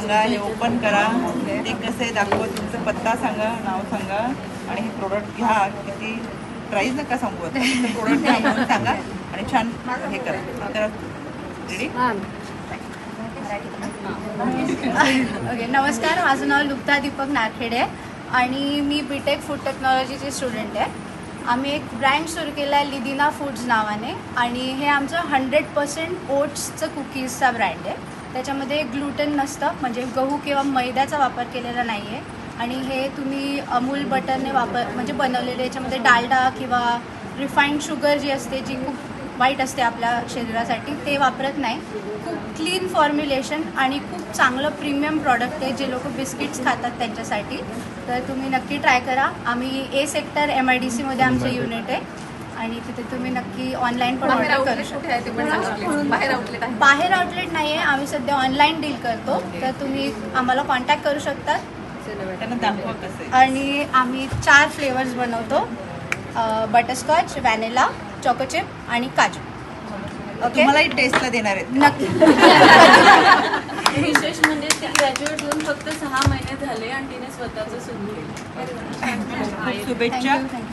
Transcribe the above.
सांगा, हे ओपन करा, ते कसं आहे दाखवा, तुमचा पत्ता सांगा, नाव सांगा आणि हे प्रोडक्ट घ्या. किती प्राईस नका सांगू, प्रोडक्ट घ्या म्हणून सांगा आणि छान हे करा. रेडी? ओके, नमस्कार. माझं नाव लुप्ता दीपक नारखेडे आणि मी बीटेक फूड टेक्नॉलॉजीची स्टुडंट आहे. आम्ही एक ब्रँड सुरू केला आहे लिदिना फूड्स नावाने आणि हे आमचं 100% ओट्सचं कुकीजचा ब्रँड आहे. त्याच्यामध्ये ग्लुटेन नसतं, म्हणजे गहू किंवा मैद्याचा वापर केलेला नाही आहे आणि हे तुम्ही अमूल बटरने म्हणजे बनवलेले. याच्यामध्ये डालडा किंवा रिफाईंड शुगर जी असते, जी खूप वाईट असते आपल्या शरीरासाठी, ते वापरत नाही. खूप क्लीन फॉर्म्युलेशन आणि खूप चांगलं प्रीमियम प्रॉडक्ट आहे जे लोक बिस्किट्स खातात त्यांच्यासाठी. तर तुम्ही नक्की ट्राय करा. आम्ही ए सेक्टर MIDC मध्ये आमचं युनिट आहे आणि तिथे तुम्ही नक्की ऑनलाईन पण ऑर्डर करू शकता. बाहेर आउटलेट नाही आहे, आम्ही सध्या ऑनलाईन डील करतो. तर तुम्ही आम्हाला कॉन्टॅक्ट करू शकता आणि आम्ही 4 फ्लेवर्स बनवतो, बटरस्कॉच, व्हॅनिला, चॉकोचिप आणि काजू. ओके, मलाही टेस्टला देणार आहेत नक्की. विशेष म्हणजे ती ग्रॅज्युएट होऊन फक्त 6 महिने झाले आणि तिने स्वतःचं सुरू केलं. शुभेच्छा.